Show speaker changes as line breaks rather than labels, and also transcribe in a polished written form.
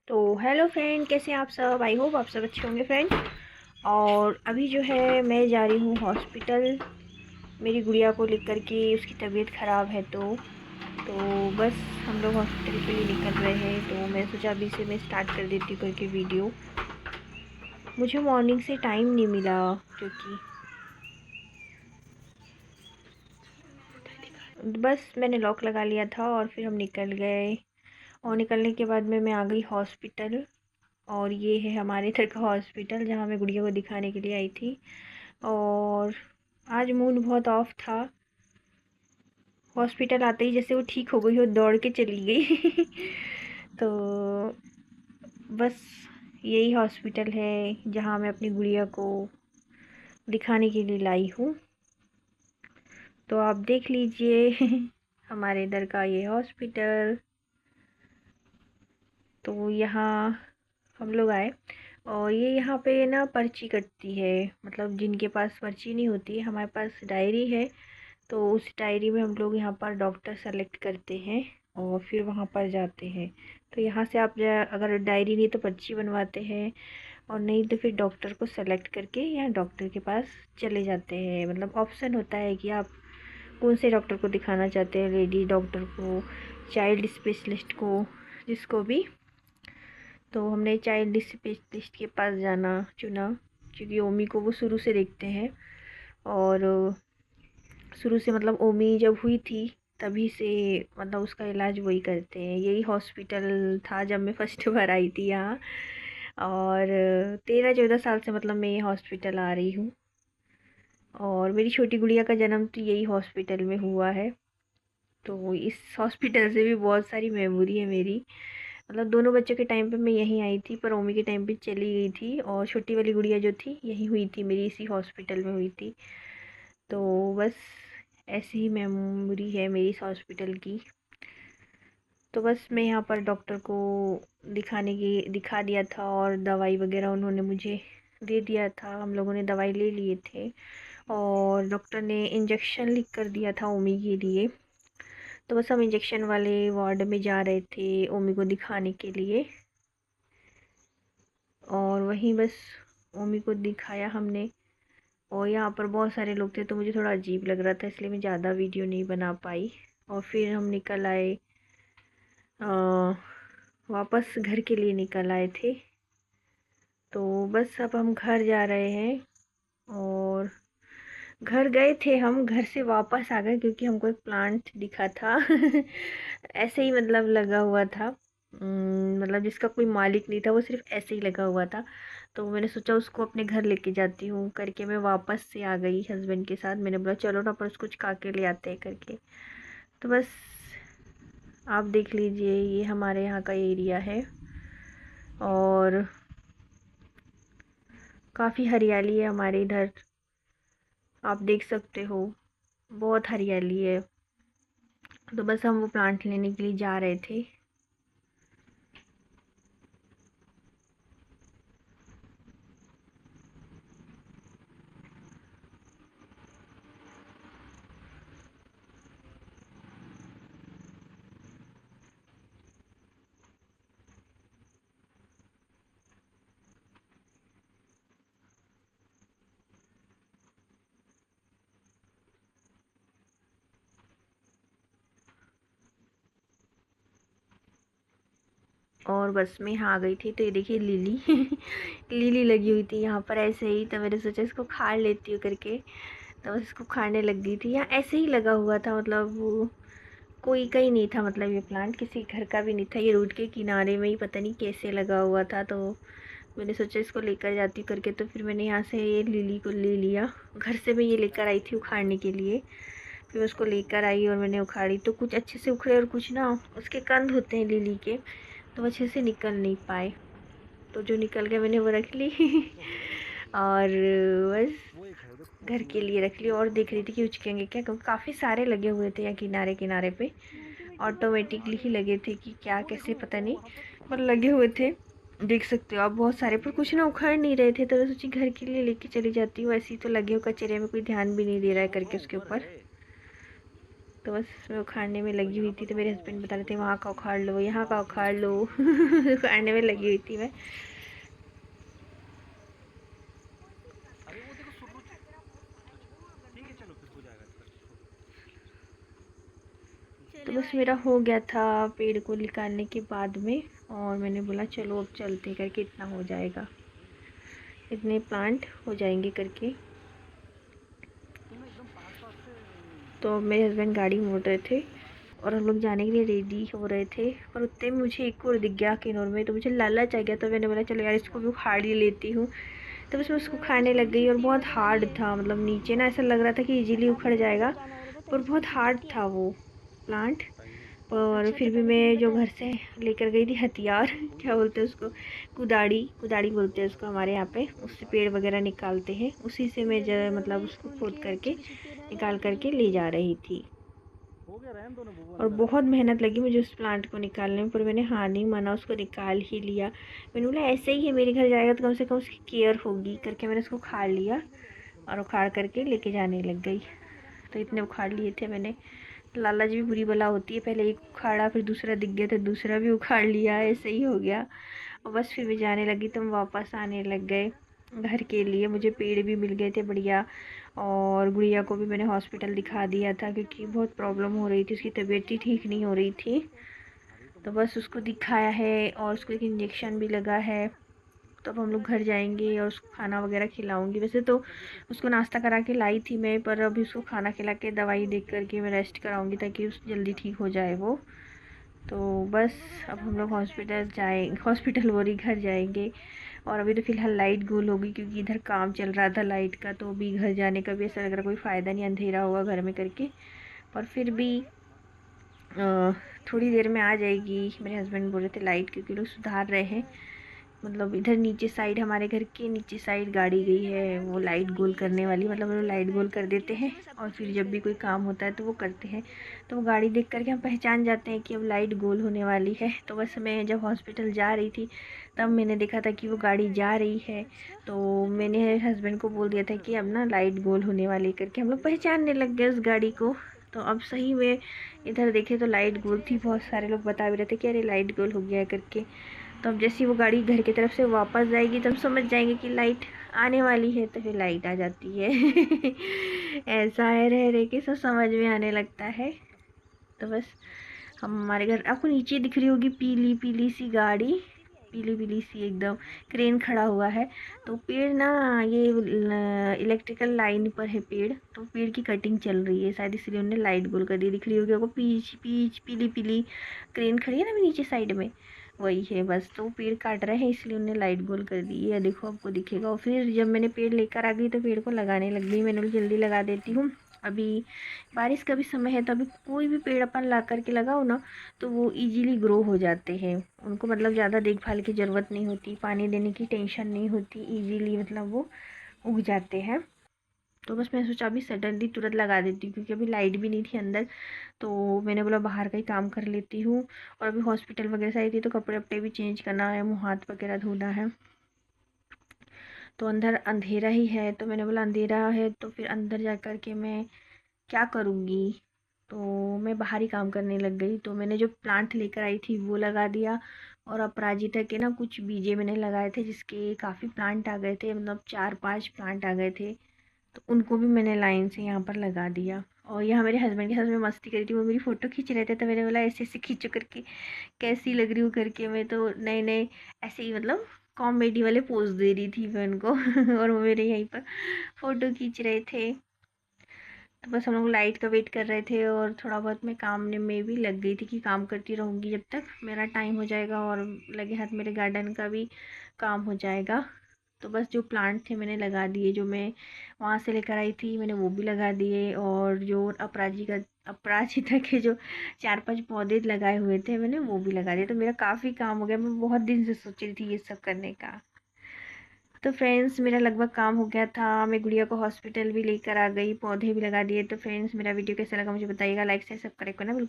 तो hello friend, कैसे हैं आप सब। आई होप आप सब अच्छे होंगे फ्रेंड। और अभी जो है मैं जा रही हूँ हॉस्पिटल मेरी गुड़िया को लेकर के। उसकी तबीयत ख़राब है तो बस हम लोग हॉस्पिटल के लिए निकल रहे हैं। तो मैं सोचा अभी से मैं स्टार्ट कर देती हूँ करके वीडियो। मुझे मॉर्निंग से टाइम नहीं मिला क्योंकि बस मैंने लॉक लगा लिया था और फिर हम निकल गए। और निकलने के बाद में मैं आ गई हॉस्पिटल। और ये है हमारे इधर का हॉस्पिटल जहाँ मैं गुड़िया को दिखाने के लिए आई थी। और आज मूड बहुत ऑफ था। हॉस्पिटल आते ही जैसे वो ठीक हो गई हो दौड़ के चली गई। तो बस यही हॉस्पिटल है जहाँ मैं अपनी गुड़िया को दिखाने के लिए लाई हूँ। तो आप देख लीजिए हमारे इधर का ये हॉस्पिटल। तो यहाँ हम लोग आए और ये यहाँ पे ना पर्ची कटती है। मतलब जिनके पास पर्ची नहीं होती, हमारे पास डायरी है। तो उस डायरी में हम लोग यहाँ पर डॉक्टर सेलेक्ट करते हैं और फिर वहाँ पर जाते हैं। तो यहाँ से आप अगर डायरी नहीं तो पर्ची बनवाते हैं, और नहीं तो फिर डॉक्टर को सेलेक्ट करके यहाँ डॉक्टर के पास चले जाते हैं। मतलब ऑप्शन होता है कि आप कौन से डॉक्टर को दिखाना चाहते हैं, लेडी डॉक्टर को, चाइल्ड स्पेशलिस्ट को, जिसको भी। तो हमने चाइल्ड स्पेशलिस्ट के पास जाना चुना क्योंकि ओमी को वो शुरू से देखते हैं। और शुरू से मतलब ओमी जब हुई थी तभी से मतलब उसका इलाज वही करते हैं। यही हॉस्पिटल था जब मैं फर्स्ट बार आई थी यहाँ। और 13-14 साल से मतलब मैं ये हॉस्पिटल आ रही हूँ। और मेरी छोटी गुड़िया का जन्म तो यही हॉस्पिटल में हुआ है। तो इस हॉस्पिटल से भी बहुत सारी मेमोरी है मेरी। मतलब दोनों बच्चों के टाइम पे मैं यहीं आई थी, पर ओमी के टाइम पे चली गई थी। और छोटी वाली गुड़िया जो थी यहीं हुई थी मेरी, इसी हॉस्पिटल में हुई थी। तो बस ऐसी ही मेमोरी है मेरी इस हॉस्पिटल की। तो बस मैं यहाँ पर डॉक्टर को दिखा दिया था और दवाई वगैरह उन्होंने मुझे दे दिया था। हम लोगों ने दवाई ले लिए थे और डॉक्टर ने इंजेक्शन लिख कर दिया था ओमी के लिए। तो बस हम इंजेक्शन वाले वार्ड में जा रहे थे ओमी को दिखाने के लिए। और वहीं बस ओमी को दिखाया हमने। और यहाँ पर बहुत सारे लोग थे तो मुझे थोड़ा अजीब लग रहा था, इसलिए मैं ज़्यादा वीडियो नहीं बना पाई। और फिर हम निकल आए, वापस घर के लिए निकल आए थे। तो बस अब हम घर जा रहे हैं। और घर गए थे, हम घर से वापस आ गए क्योंकि हमको एक प्लांट दिखा था। ऐसे ही मतलब लगा हुआ था। मतलब जिसका कोई मालिक नहीं था, वो सिर्फ ऐसे ही लगा हुआ था। तो मैंने सोचा उसको अपने घर लेके जाती हूँ करके मैं वापस से आ गई हस्बैंड के साथ। मैंने बोला चलो ना पर उसको कुछ खा के ले आते हैं करके। तो बस आप देख लीजिए ये हमारे यहाँ का एरिया है। और काफ़ी हरियाली है हमारे इधर, आप देख सकते हो बहुत हरियाली है। तो बस हम वो प्लांट लेने के लिए जा रहे थे। और बस मैं यहाँ आ गई थी तो ये देखिए लिली लिली लगी हुई थी यहाँ पर ऐसे ही। तो मैंने सोचा इसको खा लेती हूँ करके, तो बस इसको खाने लग गई थी। यहाँ ऐसे ही लगा हुआ था, मतलब वो कोई का ही नहीं था। मतलब ये प्लांट किसी घर का भी नहीं था, ये रोड के किनारे में ही पता नहीं कैसे लगा हुआ था। तो मैंने सोचा इसको लेकर जाती हूँ करके, तो फिर मैंने यहाँ से ये लिली को ले लिया। घर से मैं ये लेकर आई थी उखाड़ने के लिए। फिर उसको लेकर आई और मैंने उखाड़ी तो कुछ अच्छे से उखड़े और कुछ ना उसके कंद होते हैं लिली के, तो अच्छे से निकल नहीं पाए। तो जो निकल गए मैंने वो रख ली। और बस घर के लिए रख ली। और देख रही थी कि उचकेंगे क्या, क्योंकि काफ़ी सारे लगे हुए थे यहाँ किनारे किनारे पे। ऑटोमेटिकली ही लगे थे कि क्या कैसे पता नहीं, पर लगे हुए थे। देख सकते हो आप बहुत सारे, पर कुछ ना उखड़ नहीं रहे थे। तो मैं सोची घर के लिए लेके चली जाती हूँ, ऐसे ही तो लगे हो कचरे में, कोई ध्यान भी नहीं दे रहा है करके उसके ऊपर। तो बस मैं उखाड़ने में लगी हुई थी। तो मेरे हस्बैंड बता रहे थे वहाँ का उखाड़ लो, यहाँ का उखाड़ लो। उखाड़ने में लगी हुई थी मैं। तो बस मेरा हो गया था पेड़ को निकालने के बाद में, और मैंने बोला चलो अब चलते करके, इतना हो जाएगा, इतने प्लांट हो जाएंगे करके। तो मेरे हस्बैंड गाड़ी मोड़ रहे थे और हम लोग जाने के लिए रेडी हो रहे थे, पर उतने में मुझे एक और दिख गया किन्नौर में। तो मुझे लालच आ गया, तो मैंने बोला चलो यार इसको भी उखाड़ ही लेती हूँ। तो बस मैं उसको खाने लग गई, और बहुत हार्ड था, मतलब नीचे ना ऐसा लग रहा था कि इजीली उखड़ जाएगा, पर बहुत हार्ड था वो प्लांट। और फिर भी मैं जो घर से लेकर गई थी हथियार, क्या बोलते हैं उसको, कुदाड़ी, कुदाड़ी बोलते हैं उसको हमारे यहाँ पे, उससे पेड़ वगैरह निकालते हैं, उसी से मैं मतलब उसको खोद करके निकाल करके ले जा रही थी। और बहुत मेहनत लगी मुझे उस प्लांट को निकालने में, पर मैंने हार नहीं माना, उसको निकाल ही लिया। मैंने बोला ऐसे ही है, मेरे घर जाएगा तो कम से कम उसकी केयर होगी करके मैंने उसको उखाड़ लिया, और उखाड़ करके लेके जाने लग गई। तो इतने उखाड़ लिए थे मैंने। लालच भी बुरी बला होती है, पहले एक उखाड़ा, फिर दूसरा दिख गया तो दूसरा भी उखाड़ लिया, ऐसे ही हो गया। और बस फिर मैं जाने लगी, तो हम वापस आने लग गए घर के लिए। मुझे पेड़ भी मिल गए थे बढ़िया, और गुड़िया को भी मैंने हॉस्पिटल दिखा दिया था, क्योंकि बहुत प्रॉब्लम हो रही थी, उसकी तबीयत ही ठीक नहीं हो रही थी। तो बस उसको दिखाया है, और उसको एक इंजेक्शन भी लगा है। तो अब हम लोग घर जाएंगे और उसको खाना वगैरह खिलाऊंगी। वैसे तो उसको नाश्ता करा के लाई थी मैं, पर अभी उसको खाना खिला के दवाई दे करके मैं रेस्ट कराऊंगी, ताकि उस जल्दी ठीक हो जाए वो। तो बस अब हम लोग हॉस्पिटल बोरी घर जाएंगे। और अभी तो फ़िलहाल लाइट गुल होगी, क्योंकि इधर काम चल रहा था लाइट का, तो अभी घर जाने का भी ऐसा लग रहा कोई फ़ायदा नहीं, अंधेरा होगा घर में करके। पर फिर भी थोड़ी देर में आ जाएगी। मेरे हस्बैंड बोल रहे थे लाइट, क्योंकि लोग सुधार रहे हैं, मतलब इधर नीचे साइड, हमारे घर के नीचे साइड गाड़ी गई है वो लाइट गोल करने वाली, मतलब वो लोग लाइट गोल कर देते हैं, और फिर जब भी कोई काम होता है तो वो करते हैं। तो वो गाड़ी देख करके हम पहचान जाते हैं कि अब लाइट गोल होने वाली है। तो बस मैं जब हॉस्पिटल जा रही थी तब मैंने देखा था कि वो गाड़ी जा रही है। तो मैंने हस्बैंड को बोल दिया था कि अब ना लाइट गोल होने वाली करके, हम लोग पहचानने लग गए उस गाड़ी को। तो अब सही में इधर देखे तो लाइट गोल थी, बहुत सारे लोग बता भी रहे थे कि अरे लाइट गोल हो गया है करके। तो अब जैसे ही वो गाड़ी घर की तरफ से वापस जाएगी, तब समझ जाएंगे कि लाइट आने वाली है, तो फिर लाइट आ जाती है। ऐसा है, रह रह के सब समझ में आने लगता है। तो बस हमारे घर आपको नीचे दिख रही होगी पीली पीली सी गाड़ी, पीली पीली सी एकदम, क्रेन खड़ा हुआ है। तो पेड़ ना, ये इलेक्ट्रिकल लाइन पर है पेड़, तो पेड़ की कटिंग चल रही है शायद, इसलिए उन्होंने लाइट गोल कर दी। दिख रही होगी आपको पीच पीच पीली पीली क्रेन खड़ी है ना नीचे साइड में, वही है बस। तो पेड़ काट रहे हैं, इसलिए उन्होंने लाइट गोल कर दी है, देखो आपको दिखेगा। और फिर जब मैंने पेड़ लेकर आ गई तो पेड़ को लगाने लग गई, मैंने जल्दी लगा देती हूँ। अभी बारिश का भी समय है, तो अभी कोई भी पेड़ अपन ला करके लगाओ ना, तो वो इजीली ग्रो हो जाते हैं। उनको मतलब ज़्यादा देखभाल की ज़रूरत नहीं होती, पानी देने की टेंशन नहीं होती, इजीली मतलब वो उग जाते हैं। तो बस मैं सोचा अभी सडनली तुरंत लगा देती हूँ, क्योंकि अभी लाइट भी नहीं थी अंदर, तो मैंने बोला बाहर का ही काम कर लेती हूँ। और अभी हॉस्पिटल वगैरह से आई थी, तो कपड़े वपड़े भी चेंज करना है, मुँह हाथ वगैरह धोना है। तो अंदर अंधेरा ही है, तो मैंने बोला अंधेरा है तो फिर अंदर जा कर के मैं क्या करूँगी। तो मैं बाहर ही काम करने लग गई। तो मैंने जो प्लांट लेकर आई थी वो लगा दिया, और अपराजिता के ना कुछ बीजे मैंने लगाए थे, जिसके काफ़ी प्लांट आ गए थे, मतलब 4-5 प्लांट आ गए थे। तो उनको भी मैंने लाइन से यहाँ पर लगा दिया। और यहाँ मेरे हस्बैंड के साथ मैं मस्ती करी थी, वो मेरी फ़ोटो खींच रहे थे, तो मैंने बोला ऐसे ऐसे खींचो करके, कैसी लग रही हूँ करके। मैं तो नए नए ऐसे ही मतलब कॉमेडी वाले पोज दे रही थी मैं उनको। और वो मेरे यहीं पर फ़ोटो खींच रहे थे। तो बस हम लोग लाइट का वेट कर रहे थे, और थोड़ा बहुत मैं काम में भी लग गई थी, कि काम करती रहूँगी जब तक मेरा टाइम हो जाएगा, और लगे हाथ मेरे गार्डन का भी काम हो जाएगा। तो बस जो प्लांट थे मैंने लगा दिए, जो मैं वहाँ से लेकर आई थी मैंने वो भी लगा दिए, और जो अपराजिता के जो 4-5 पौधे लगाए हुए थे मैंने वो भी लगा दिए। तो मेरा काफ़ी काम हो गया, मैं बहुत दिन से सोच रही थी ये सब करने का। तो फ्रेंड्स मेरा लगभग काम हो गया था, मैं गुड़िया को हॉस्पिटल भी लेकर आ गई, पौधे भी लगा दिए। तो फ्रेंड्स मेरा वीडियो कैसा लगा मुझे बताइएगा, लाइक से सब्सक्राइब करना बिल्कुल